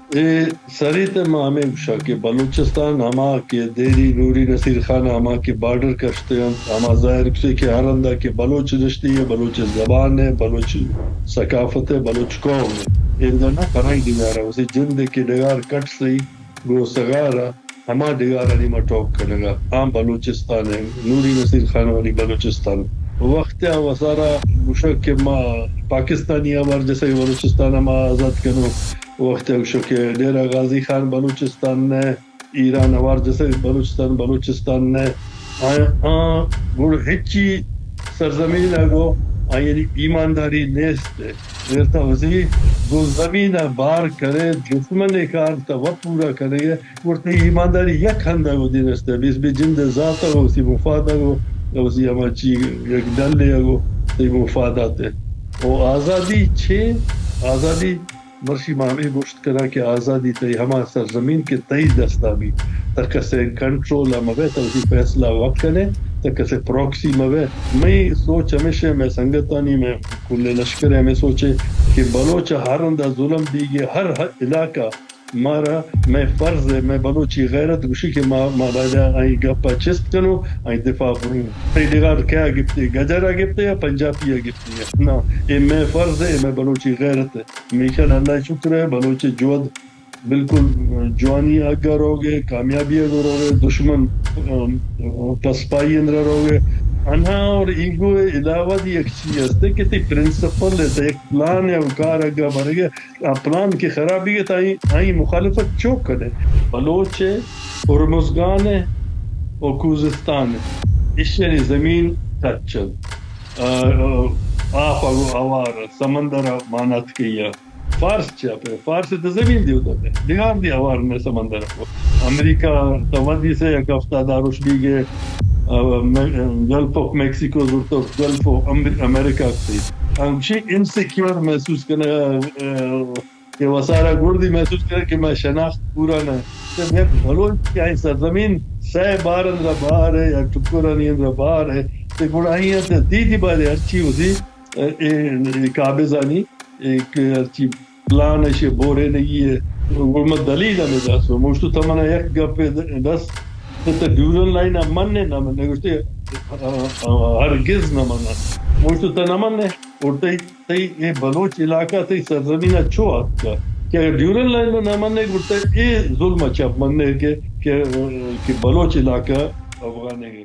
سریت مامے کہ بلوچستان ہما کے دیری نوری نصیر خان ہما کے بارڈر کشتے ہیں ہما ظاہر سے کہ ہرندہ کے بلوچ نشتی ہے، بلوچ زبان ہے، بلوچ ثقافت ہے، بلوچ قوم ہے اندر نہ کرائی ڈگارا اسی جند کے ڈگار کٹ سئی گو سگارا ہما ڈگارا نیمہ ٹوک کرگا عام بلوچستان ہے نوری نصیر خان والی بلوچستان وقت وسارا گشک کہ ما پاکستانی ہمار جیسے بلوچستان ہما آزاد کنو وقت شو کہ ڈیرہ غازی خان بلوچستان نے ایران اوار جیسے بلوچستان نے گڑ ہچی سرزمین گو یعنی ایمانداری نیست ہے دیرتا وزی گو زمین بار کرے دشمن کار تا وہ پورا کرے گا ورطہ ایمانداری یک ہندہ گو دینست ہے بیس بھی جند ذاتا گو اسی مفادہ گو اسی ہما چی یک ڈل لیا گو تی مفادات ہے وہ آزادی آزادی مرشی مامی گوشت کرا کہ آزادی تی ہما سرزمین کے تئی دستا بھی تک سے کنٹرول موے تو اسی فیصلہ وقت کرے تک سے پروکسی موے میں سوچ ہمیشہ میں سنگتانی میں کل لشکر ہے میں سوچے کہ بلوچ ہارندہ ظلم دیگے ہر علاقہ مارا میں فرض ہے میں بلوچی غیرت گوشی کہ ماں بادا آئی گپا چست کنو آئی دفاع کروں تی ڈگار کیا گفتے گجرہ گفتے یا پنجابیہ گفتے یا نا یہ میں فرض ہے میں بلوچی غیرت ہے میشن اللہ شکر ہے بلوچی جود بالکل جوانی اگر ہوگے کامیابی اگر ہوگے دشمن پسپائی اندر ہوگے انہا اور ایگو علاوہ دی ایک چیز ہے کہ تی پرنسپل ہے ایک پلان ہے کار اگا بھر گیا پلان کی خرابی ہے آئی مخالفت چوک کرے بلوچ ہے ہرمزگان ہے اور کوزستان ہے اس یعنی زمین کچل آف اوار سمندر مانت کیا فارس چاپے فارس تو زمین دی ہوتا ہے دیوار دی اوار میں سمندر کو امریکہ توادی سے ایک ہفتہ داروش بھی گئے گلف آف میکسیکو زورتو گلف آف امریکہ تھی ہمشی انسیکیور محسوس کرنا کہ وسارہ گردی محسوس کرنا کہ میں شناخت پورا نہ ہے میں بلوچ کیا سرزمین سہ بار اندر باہر ہے یا ٹکرانی اندر باہر ہے تو گڑائی ہے دی بارے اچھی ہوتی قابضانی ایک اچھی پلان ہے بورے نہیں ہے گرمت دلیل ہمیں داسو موشتو تمنا یک گپ دس تو ڈیورن لائن مننے نہ مننے گوشتے ہرگز نہ مننا موشتو تا نہ مننے اور تی یہ بلوچ علاقہ تی سرزمین اچھو آت کا کہ اگر ڈیورن لائن میں نہ مننے گوشتے یہ ظلم اچھا مننے کہ بلوچ علاقہ افغانے گے